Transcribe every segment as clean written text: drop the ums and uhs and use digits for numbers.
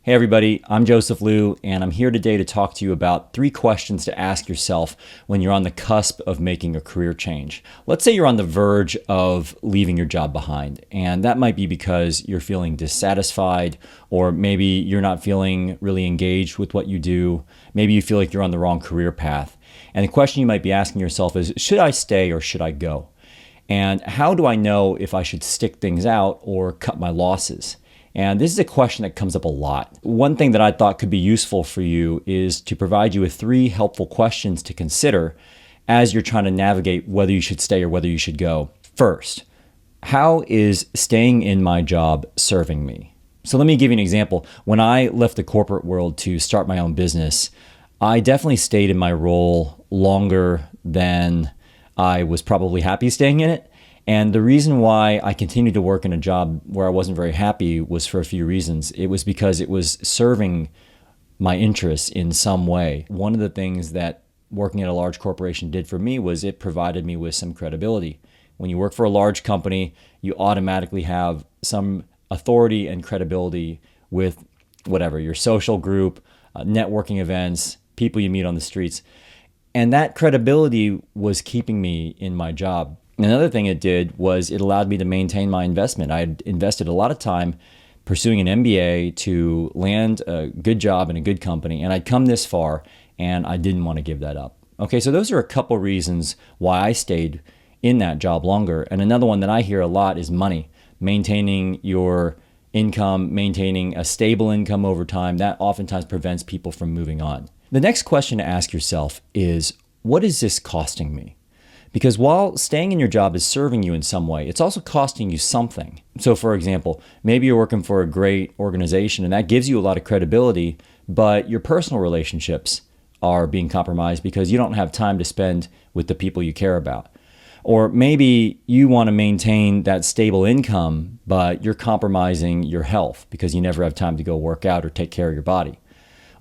Hey everybody, I'm Joseph Liu, and I'm here today to talk to you about 3 questions to ask yourself when you're on the cusp of making a career change. Let's say you're on the verge of leaving your job behind, and that might be because you're feeling dissatisfied, or maybe you're not feeling really engaged with what you do. Maybe you feel like you're on the wrong career path. And the question you might be asking yourself is, should I stay or should I go? And how do I know if I should stick things out or cut my losses? And this is a question that comes up a lot. One thing that I thought could be useful for you is to provide you with 3 helpful questions to consider as you're trying to navigate whether you should stay or whether you should go. First, how is staying in my job serving me? So let me give you an example. When I left the corporate world to start my own business, I definitely stayed in my role longer than I was probably happy staying in it. And the reason why I continued to work in a job where I wasn't very happy was for a few reasons. It was because it was serving my interests in some way. One of the things that working at a large corporation did for me was it provided me with some credibility. When you work for a large company, you automatically have some authority and credibility with whatever, your social group, networking events, people you meet on the streets. And that credibility was keeping me in my job. Another thing it did was it allowed me to maintain my investment. I had invested a lot of time pursuing an MBA to land a good job in a good company, and I'd come this far, and I didn't want to give that up. Okay, so those are a couple reasons why I stayed in that job longer. And another one that I hear a lot is money. Maintaining your income, maintaining a stable income over time, that oftentimes prevents people from moving on. The next question to ask yourself is, what is this costing me? Because while staying in your job is serving you in some way, it's also costing you something. So for example, maybe you're working for a great organization and that gives you a lot of credibility, but your personal relationships are being compromised because you don't have time to spend with the people you care about. Or maybe you want to maintain that stable income, but you're compromising your health because you never have time to go work out or take care of your body.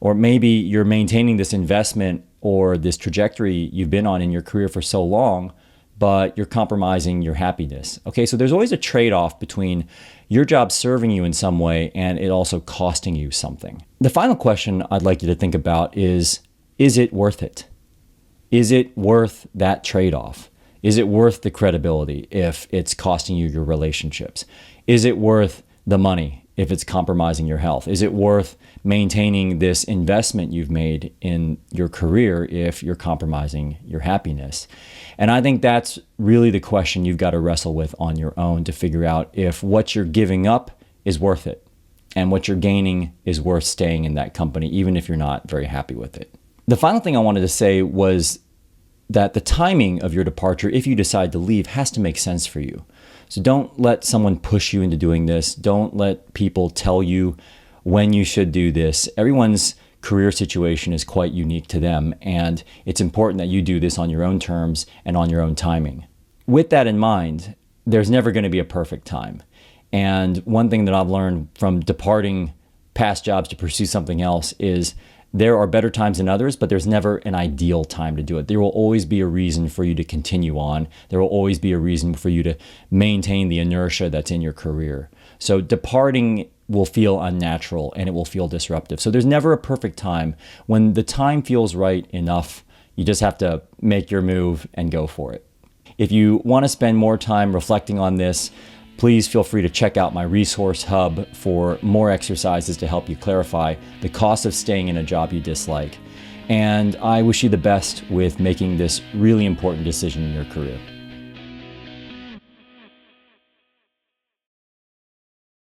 Or maybe you're maintaining this investment or this trajectory you've been on in your career for so long, but you're compromising your happiness. Okay, so there's always a trade-off between your job serving you in some way and it also costing you something. The final question I'd like you to think about is it worth it? Is it worth that trade-off? Is it worth the credibility if it's costing you your relationships? Is it worth the money if it's compromising your health? Is it worth maintaining this investment you've made in your career if you're compromising your happiness? And I think that's really the question you've got to wrestle with on your own to figure out if what you're giving up is worth it and what you're gaining is worth staying in that company, even if you're not very happy with it. The final thing I wanted to say was that the timing of your departure, if you decide to leave, has to make sense for you. So don't let someone push you into doing this. Don't let people tell you when you should do this. Everyone's career situation is quite unique to them, and it's important that you do this on your own terms and on your own timing. With that in mind, there's never going to be a perfect time. And one thing that I've learned from departing past jobs to pursue something else is there are better times than others, but there's never an ideal time to do it. There will always be a reason for you to continue on. There will always be a reason for you to maintain the inertia that's in your career. So departing will feel unnatural and it will feel disruptive. So there's never a perfect time. When the time feels right enough, you just have to make your move and go for it. If you want to spend more time reflecting on this, please feel free to check out my resource hub for more exercises to help you clarify the cost of staying in a job you dislike. And I wish you the best with making this really important decision in your career.